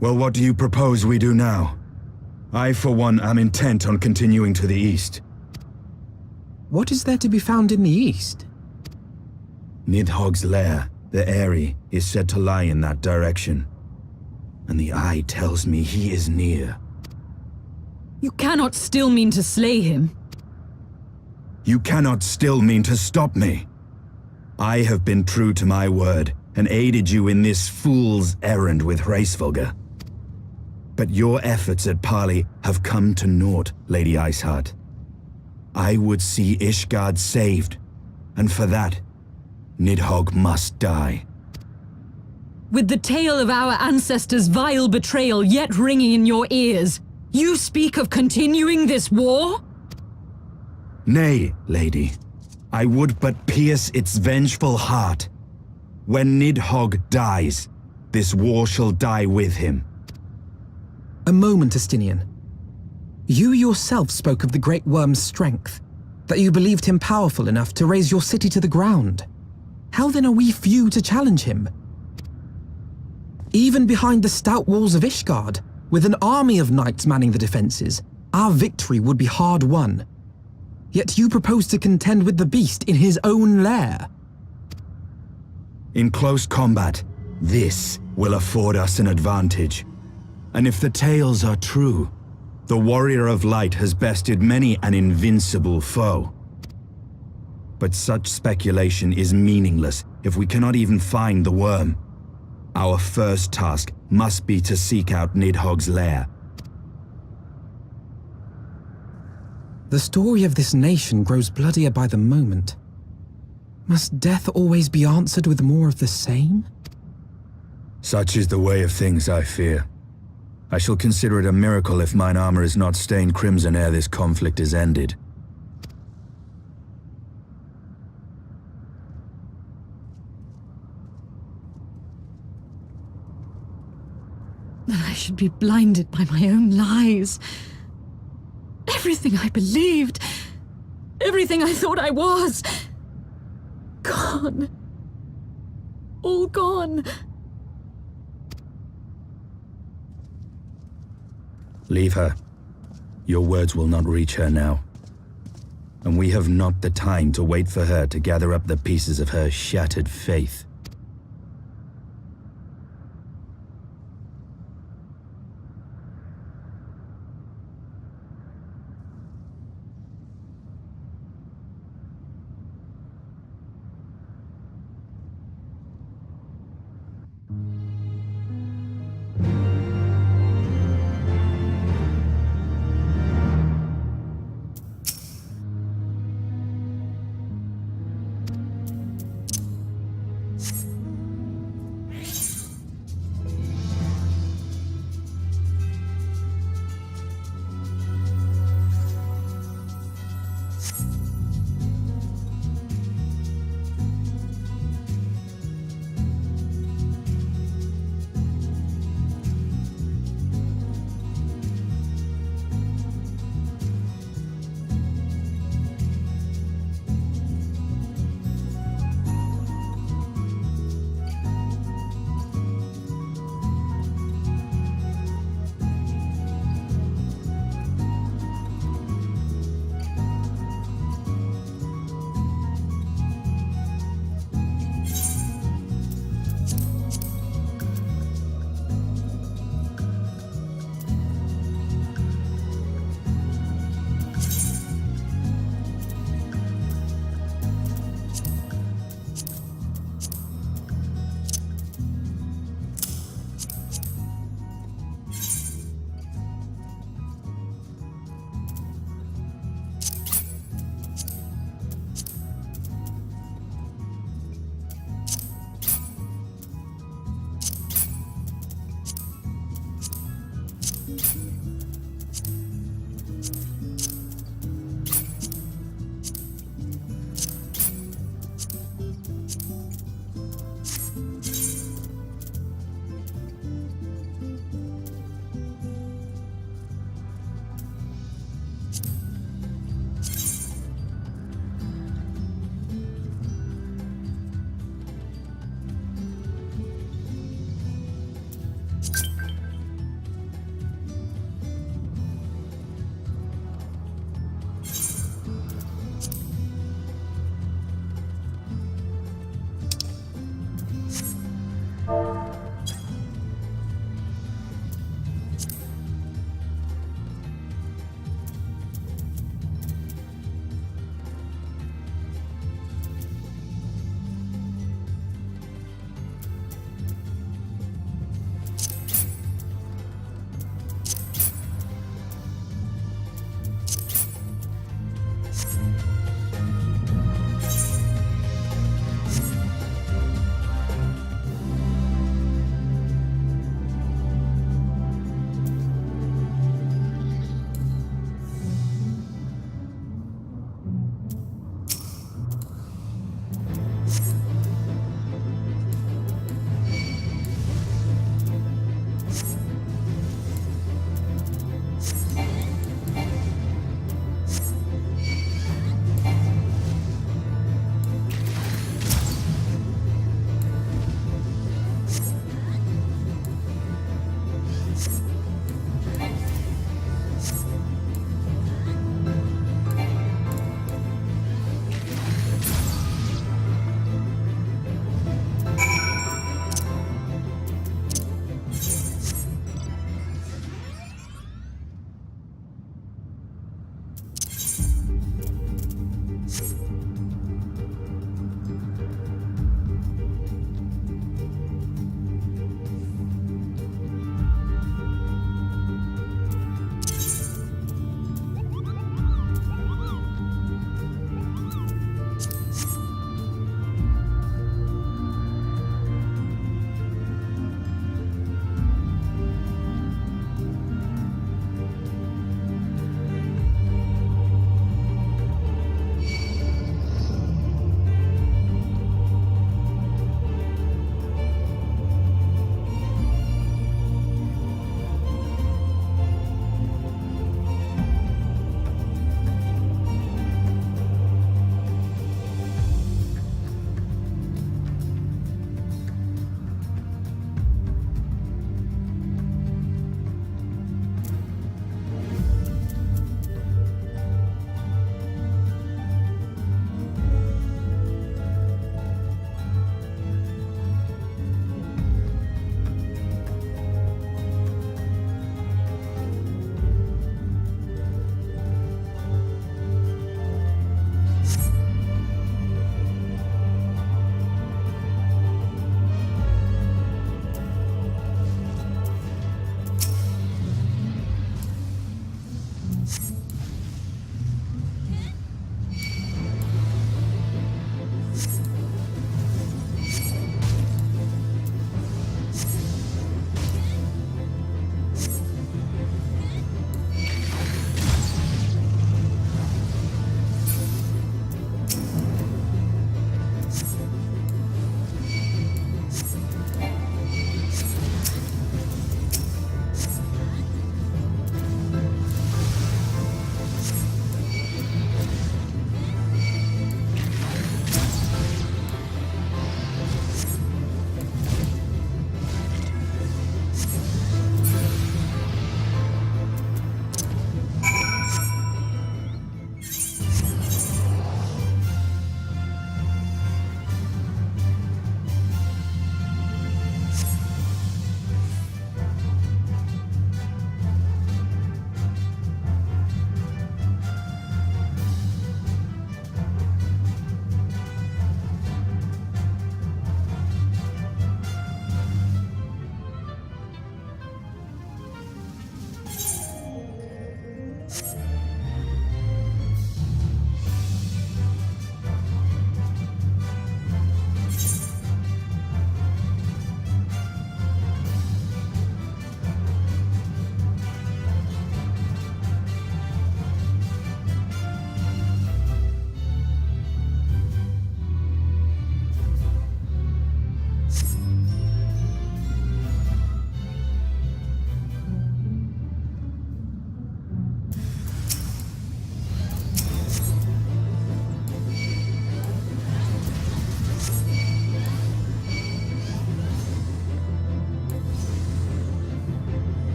Well, what do you propose we do now? I, for one, am intent on continuing to the east. What is there to be found in the east? Nidhogg's lair, the Eyrie, is said to lie in that direction. And the eye tells me he is near. You cannot still mean to slay him. You cannot still mean to stop me. I have been true to my word and aided you in this fool's errand with Hraesvelgr. But your efforts at parley have come to naught, Lady Iceheart. I would see Ishgard saved, and for that, Nidhogg must die. With the tale of our ancestors' vile betrayal yet ringing in your ears, you speak of continuing this war? Nay, lady. I would but pierce its vengeful heart. When Nidhogg dies, this war shall die with him. A moment, Estinian. You yourself spoke of the Great Worm's strength, that you believed him powerful enough to raise your city to the ground. How then are we few to challenge him? Even behind the stout walls of Ishgard, with an army of knights manning the defenses, our victory would be hard won. Yet you propose to contend with the beast in his own lair. In close combat, this will afford us an advantage. And if the tales are true, the Warrior of Light has bested many an invincible foe. But such speculation is meaningless if we cannot even find the worm. Our first task must be to seek out Nidhogg's lair. The story of this nation grows bloodier by the moment. Must death always be answered with more of the same? Such is the way of things, I fear. I shall consider it a miracle if mine armor is not stained crimson ere this conflict is ended. That I should be blinded by my own lies. Everything I believed, everything I thought I was, gone. All gone. Leave her. Your words will not reach her now. And we have not the time to wait for her to gather up the pieces of her shattered faith.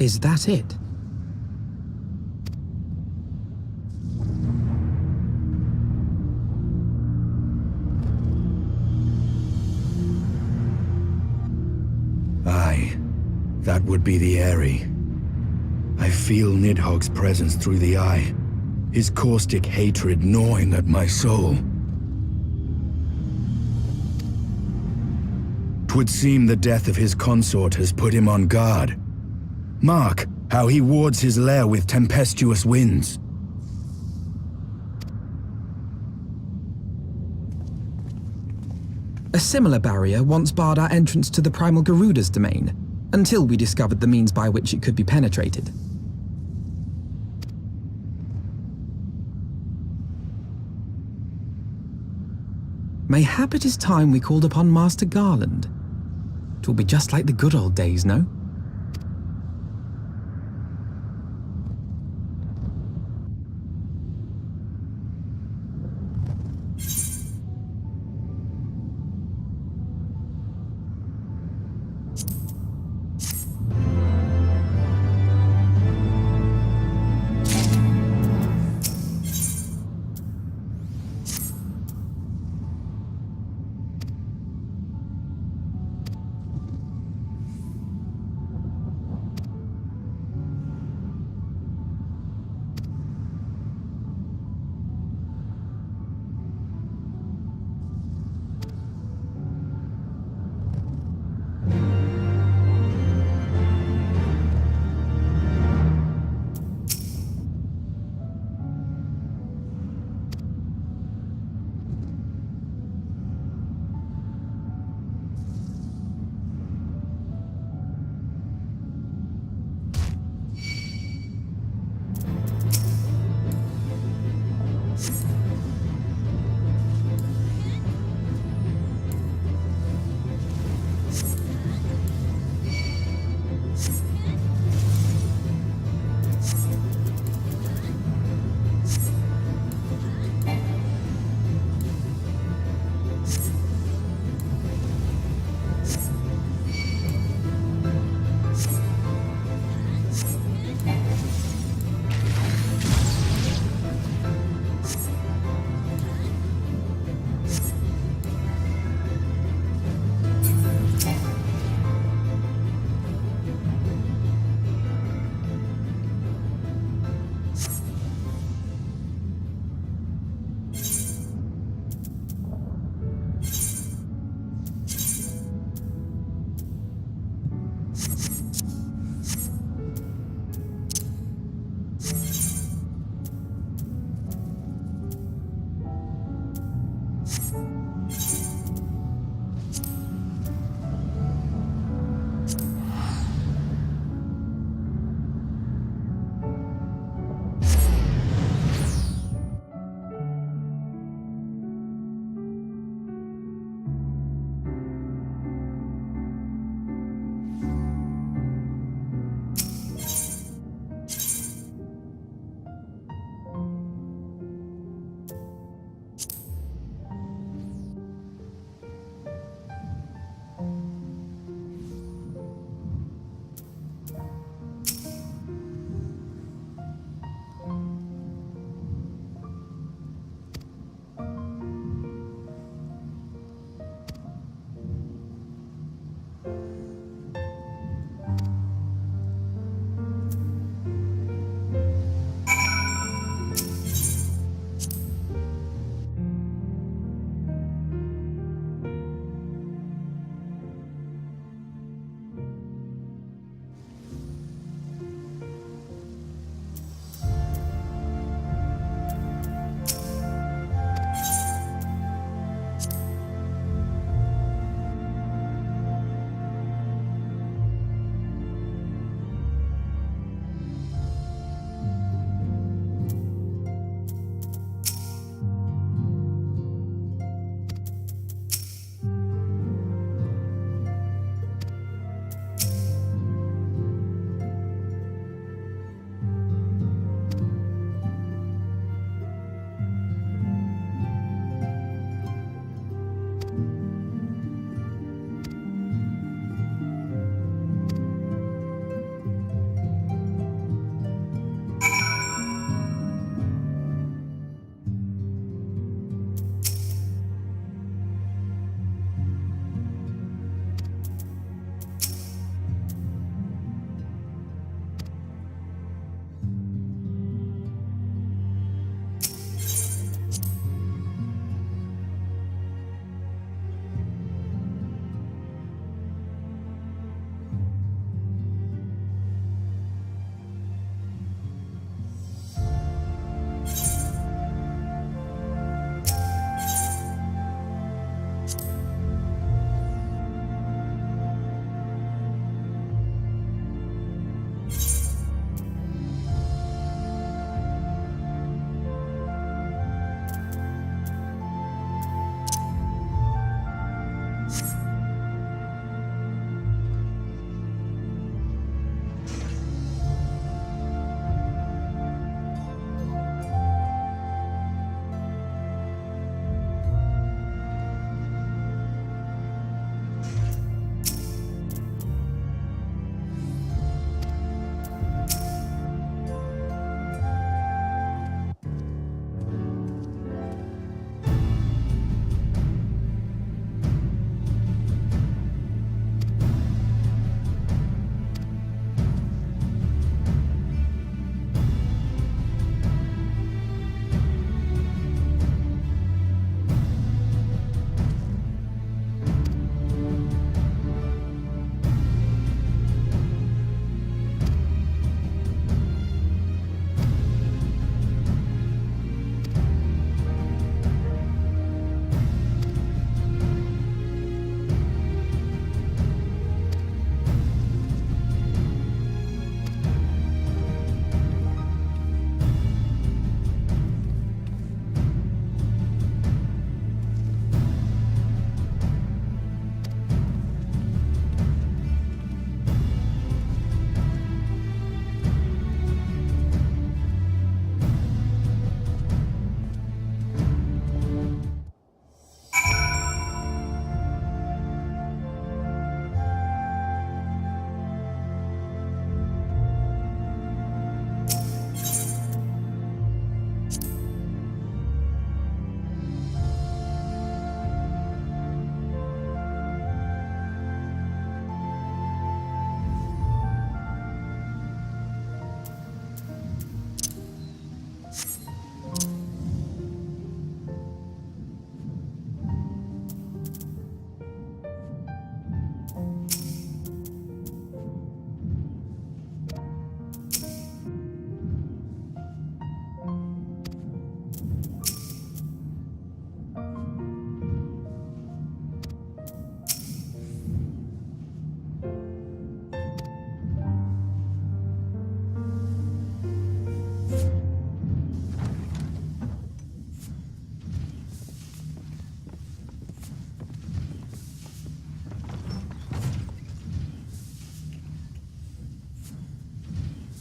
Is that it? Aye, that would be the Eyrie. I feel Nidhogg's presence through the eye, his caustic hatred gnawing at my soul. 'Twould seem the death of his consort has put him on guard. Mark how he wards his lair with tempestuous winds. A similar barrier once barred our entrance to the primal Garuda's domain, until we discovered the means by which it could be penetrated. Mayhap it is time we called upon Master Garland. 'Twill be just like the good old days, no?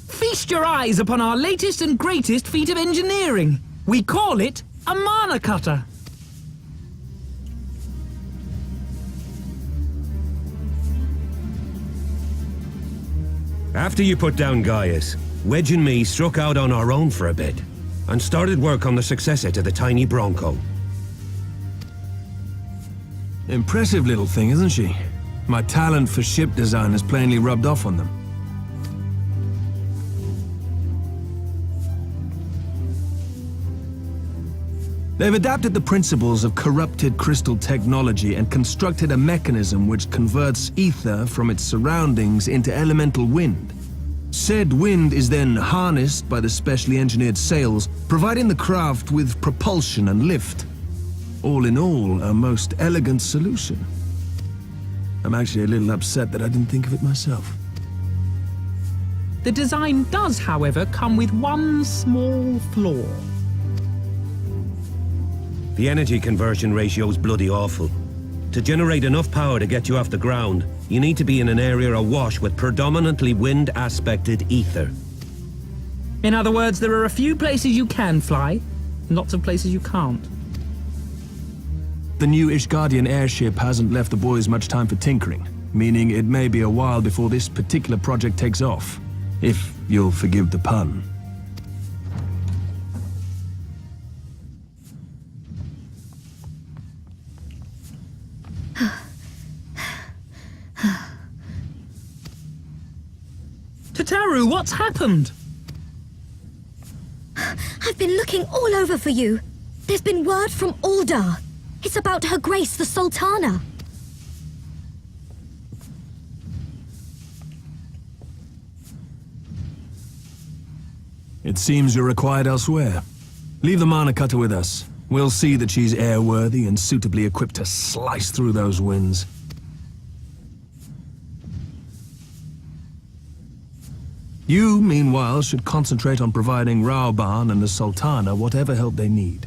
Feast your eyes upon our latest and greatest feat of engineering. We call it a mana cutter. After you put down Gaius, Wedge and me struck out on our own for a bit, and started work on the successor to the tiny Bronco. Impressive little thing, isn't she? My talent for ship design has plainly rubbed off on them. They've adapted the principles of corrupted crystal technology and constructed a mechanism which converts ether from its surroundings into elemental wind. Said wind is then harnessed by the specially engineered sails, providing the craft with propulsion and lift. All in all, a most elegant solution. I'm actually a little upset that I didn't think of it myself. The design does, however, come with one small flaw. The energy conversion ratio's bloody awful. To generate enough power to get you off the ground, you need to be in an area awash with predominantly wind-aspected ether. In other words, there are a few places you can fly, and lots of places you can't. The new Ishgardian airship hasn't left the boys much time for tinkering, meaning it may be a while before this particular project takes off. If you'll forgive the pun. Tataru, what's happened? I've been looking all over for you. There's been word from Aldar. It's about Her Grace the Sultana. It seems you're required elsewhere. Leave the mana cutter with us. We'll see that she's airworthy and suitably equipped to slice through those winds. You, meanwhile, should concentrate on providing Raoban and the Sultana whatever help they need.